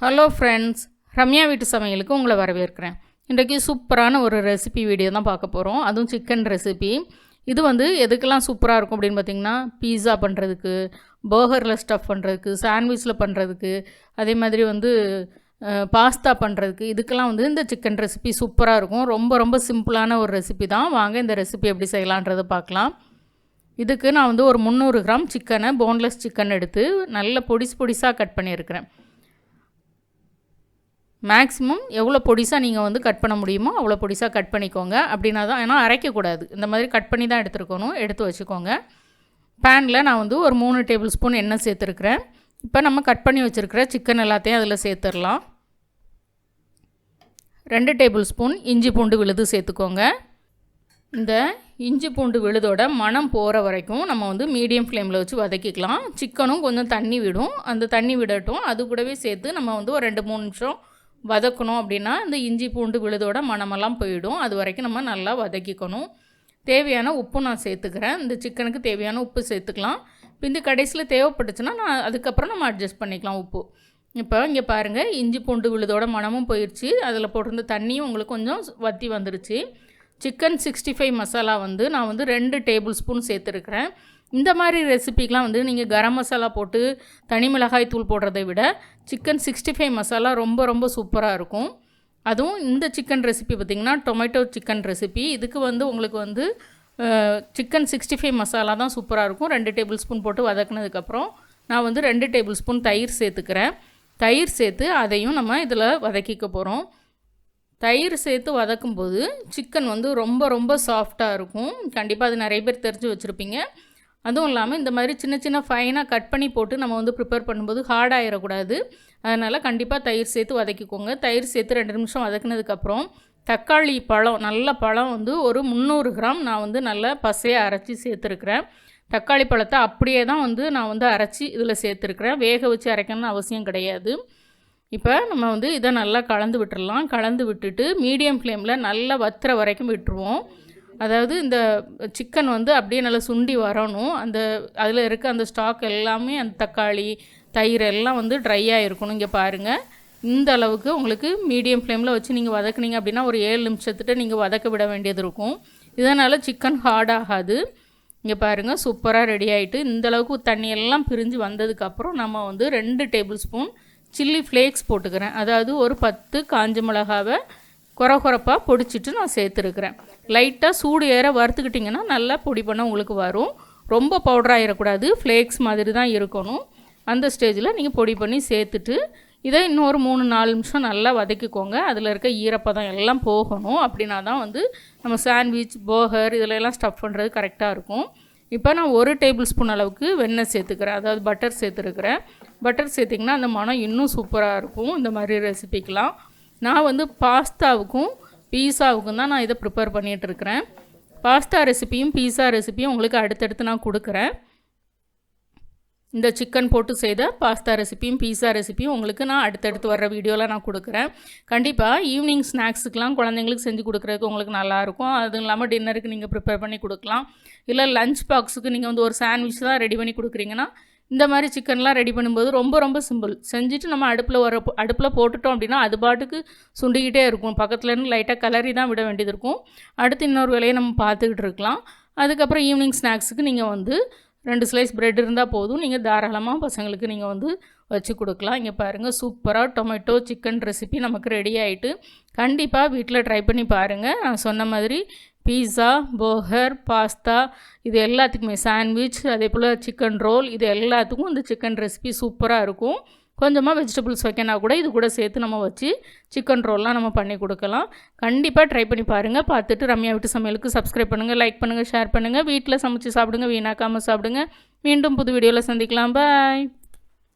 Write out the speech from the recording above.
Hello friends, Ramya வீட்டு சமையலுக்கு உங்களை வரவேற்கிறேன். இன்றைக்கி சூப்பரான ஒரு ரெசிபி வீடியோ தான் பார்க்க போகிறோம். அதுவும் சிக்கன் ரெசிபி. இது எதுக்கெல்லாம் சூப்பராக இருக்கும் அப்படின்னு பார்த்திங்கன்னா, பீஸா பண்ணுறதுக்கு, பர்கரில் ஸ்டஃப் பண்ணுறதுக்கு, சாண்ட்விச்சில் பண்ணுறதுக்கு, அதே மாதிரி பாஸ்தா பண்ணுறதுக்கு, இதுக்கெல்லாம் இந்த சிக்கன் ரெசிபி சூப்பராக இருக்கும். ரொம்ப ரொம்ப சிம்பிளான ஒரு ரெசிபி தான். வாங்க இந்த ரெசிபி எப்படி செய்யலான்றதை பார்க்கலாம். இதுக்கு நான் ஒரு 300 கிராம் சிக்கனை, போன்லெஸ் சிக்கன் எடுத்து நல்ல பொடிசாக கட் பண்ணியிருக்கிறேன். மேக்ஸிமம் எவ்வளோ பொடிசாக நீங்கள் கட் பண்ண முடியுமோ அவ்வளோ பொடிசாக கட் பண்ணிக்கோங்க. அப்படின்னா தான், ஏன்னா அரைக்கக்கூடாது, இந்த மாதிரி கட் பண்ணி தான் எடுத்து வச்சுக்கோங்க. பேனில் நான் ஒரு 3 டேபிள் ஸ்பூன் எண்ணெய் சேர்த்துருக்குறேன். இப்போ நம்ம கட் பண்ணி வச்சுருக்கிற சிக்கன் எல்லாத்தையும் அதில் சேர்த்துடலாம். 2 டேபிள் ஸ்பூன் இஞ்சி பூண்டு விழுது சேர்த்துக்கோங்க. இந்த இஞ்சி பூண்டு விழுதோட மனம் போகிற வரைக்கும் நம்ம மீடியம் ஃப்ளேமில் வச்சு வதக்கிக்கலாம். சிக்கனும் கொஞ்சம் தண்ணி விடும், அந்த தண்ணி விடட்டும். அது கூடவே சேர்த்து நம்ம ஒரு 2-3 நிமிஷம் வதக்கணும். அப்படின்னா இந்த இஞ்சி பூண்டு விழுதோட மணமெல்லாம் போயிடும். அது வரைக்கும் நம்ம நல்லா வதக்கிக்கணும். தேவையான உப்பு நான் சேர்த்துக்கிறேன். இந்த சிக்கனுக்கு தேவையான உப்பு சேர்த்துக்கலாம். இந்த கடைசியில் தேவைப்பட்டுச்சுன்னா அதுக்கப்புறம் நம்ம அட்ஜஸ்ட் பண்ணிக்கலாம் உப்பு. இப்போ இங்கே பாருங்கள், இஞ்சி பூண்டு விழுதோட மணமும் போயிடுச்சு. அதில் போட்டிருந்த தண்ணியும் உங்களுக்கு கொஞ்சம் வற்றி வந்துருச்சு. சிக்கன் 65 மசாலா நான் 2 டேபிள் ஸ்பூன் சேர்த்துருக்கிறேன். இந்த மாதிரி ரெசிபிக்கெலாம் நீங்கள் கரம் மசாலா போட்டு தனி மிளகாய் தூள் போடுறதை விட சிக்கன் 65 மசாலா ரொம்ப ரொம்ப சூப்பராக இருக்கும். அதுவும் இந்த சிக்கன் ரெசிபி பார்த்திங்கன்னா டொமேட்டோ சிக்கன் ரெசிபி. இதுக்கு உங்களுக்கு சிக்கன் 65 மசாலா தான் சூப்பராக இருக்கும். 2 டேபிள் ஸ்பூன் போட்டு வதக்குனதுக்கப்புறம் நான் 2 டேபிள் ஸ்பூன் தயிர் சேர்த்துக்கிறேன். தயிர் சேர்த்து அதையும் நம்ம இதில் வதக்கிக்க போகிறோம். தயிர் சேர்த்து வதக்கும்போது சிக்கன் ரொம்ப ரொம்ப சாஃப்டாக இருக்கும். கண்டிப்பாக அது நிறைய பேர் தெரிஞ்சு வச்சுருப்பீங்க. அதுவும் இல்லாமல் இந்த மாதிரி சின்ன சின்ன ஃபைனாக கட் பண்ணி போட்டு நம்ம ப்ரிப்பேர் பண்ணும்போது ஹார்டாகிடக்கூடாது. அதனால் கண்டிப்பாக தயிர் சேர்த்து வதக்கிக்கோங்க. தயிர் சேர்த்து 2 நிமிஷம் வதக்குனதுக்கப்புறம் தக்காளி பழம், நல்ல பழம் ஒரு 300 கிராம் நான் நல்லா பசையாக அரைச்சி சேர்த்துருக்குறேன். தக்காளி பழத்தை அப்படியே தான் நான் அரைச்சி இதில் சேர்த்துருக்குறேன். வேக வச்சு அரைக்கணும்னு அவசியம் கிடையாது. இப்போ நம்ம இதை நல்லா கலந்து விட்டுடலாம். கலந்து விட்டுட்டு மீடியம் ஃப்ளேமில் நல்லா வத்துற வரைக்கும் விட்டுருவோம். அதாவது இந்த சிக்கன் அப்படியே நல்லா சுண்டி வரணும். அதில் இருக்க அந்த ஸ்டாக் எல்லாமே, அந்த தக்காளி தயிர் எல்லாம் ட்ரையாக இருக்கணும். இங்கே பாருங்கள், இந்த அளவுக்கு உங்களுக்கு மீடியம் ஃப்ளேமில் வச்சு நீங்கள் வதக்குனீங்க அப்படின்னா ஒரு 7 நிமிஷத்துட்டு நீங்கள் வதக்க விட வேண்டியது இருக்கும். இதனால் சிக்கன் ஹார்ட் ஆகாது. இங்கே பாருங்கள், சூப்பராக ரெடி ஆகிட்டு இந்தளவுக்கு தண்ணியெல்லாம் பிரிஞ்சு வந்ததுக்கப்புறம் நம்ம 2 டேபிள் ஸ்பூன் சில்லி ஃப்ளேக்ஸ் போட்டுக்கிறேன். அதாவது ஒரு 10 காஞ்ச மிளகாவை குறப்பாக பொடிச்சிட்டு நான் சேர்த்துருக்குறேன். லைட்டாக சூடு ஏற வறுத்துக்கிட்டிங்கன்னா நல்லா பொடி பண்ண உங்களுக்கு வரும். ரொம்ப பவுடராகிடக்கூடாது, ஃப்ளேக்ஸ் மாதிரி தான் இருக்கணும். அந்த ஸ்டேஜில் நீங்கள் பொடி பண்ணி சேர்த்துட்டு இதை இன்னொரு 3-4 நிமிஷம் நல்லா வதக்கிக்கோங்க. அதில் இருக்க ஈரப்பதம் எல்லாம் போகணும். அப்படின்னா தான் நம்ம சாண்ட்விச், பர்கர் இதிலெல்லாம் ஸ்டஃப் பண்ணுறது கரெக்டாக இருக்கும். இப்போ நான் 1 டேபிள் ஸ்பூன் அளவுக்கு வெண்ணெய் சேர்த்துக்கிறேன், அதாவது பட்டர் சேர்த்துருக்கிறேன். பட்டர் சேர்த்திங்கன்னா அந்த மனம் இன்னும் சூப்பராக இருக்கும் இந்த மாதிரி ரெசிபிக்கெலாம். நான் பாஸ்தாவுக்கும் பீஸாவுக்கும் தான் நான் இதை ப்ரிப்பேர் பண்ணிகிட்ருக்கிறேன். பாஸ்தா ரெசிப்பியும் பீஸா ரெசிப்பியும் உங்களுக்கு அடுத்தடுத்து நான் கொடுக்குறேன். இந்த சிக்கன் போட்டு செய்த பாஸ்தா ரெசிப்பியும் பீஸா ரெசிப்பியும் உங்களுக்கு நான் அடுத்தடுத்து வர்ற வீடியோவில் நான் கொடுக்குறேன். கண்டிப்பாக ஈவினிங் ஸ்நாக்ஸுக்கெலாம் குழந்தைங்களுக்கு செஞ்சு கொடுக்குறதுக்கு உங்களுக்கு நல்லாயிருக்கும். அதுவும் இல்லாமல் டின்னருக்கு நீங்கள் ப்ரிப்பேர் பண்ணி கொடுக்கலாம். இல்லை லஞ்ச் பாக்ஸுக்கு நீங்கள் ஒரு சாண்ட்விச் தான் ரெடி பண்ணி கொடுக்குறீங்கன்னா இந்த மாதிரி சிக்கன்லாம் ரெடி பண்ணும்போது ரொம்ப ரொம்ப சிம்பிள். செஞ்சுட்டு நம்ம அடுப்பில் போட்டுட்டோம் அப்படின்னா அது பாட்டுக்கு சுண்டிக்கிட்டே இருக்கும். பக்கத்துலேருந்து லைட்டாக கலரி தான் விட வேண்டியது இருக்கும். அடுத்து இன்னொரு வேலையை நம்ம பார்த்துக்கிட்டு இருக்கலாம். அதுக்கப்புறம் ஈவினிங் ஸ்நாக்ஸுக்கு நீங்கள் 2 ஸ்லைஸ் ப்ரெட் இருந்தால் போதும். நீங்கள் தாராளமாக பசங்களுக்கு நீங்கள் வச்சு கொடுக்கலாம். இங்கே பாருங்கள், சூப்பராக டொமேட்டோ சிக்கன் ரெசிபி நமக்கு ரெடி ஆகிட்டு. கண்டிப்பாக வீட்டில் ட்ரை பண்ணி பாருங்கள். நான் சொன்ன மாதிரி பீஸா, பர்கர், பாஸ்தா இது எல்லாத்துக்குமே, சாண்ட்விச், அதே போல் சிக்கன் ரோல், இது எல்லாத்துக்கும் இந்த சிக்கன் ரெசிபி சூப்பராக இருக்கும். கொஞ்சமாக வெஜிடபிள்ஸ் வைக்கனா கூட இது கூட சேர்த்து நம்ம வச்சு சிக்கன் ரோல்லாம் நம்ம பண்ணி கொடுக்கலாம். கண்டிப்பாக ட்ரை பண்ணி பாருங்கள். பார்த்துட்டு ரம்யா வீட்டு சமையலுக்கு சப்ஸ்கிரைப் பண்ணுங்கள், லைக் பண்ணுங்கள், ஷேர் பண்ணுங்கள். வீட்டில் சமைச்சு சாப்பிடுங்க, வீணாக்காமல் சாப்பிடுங்க. மீண்டும் புது வீடியோவில் சந்திக்கலாம். பாய்.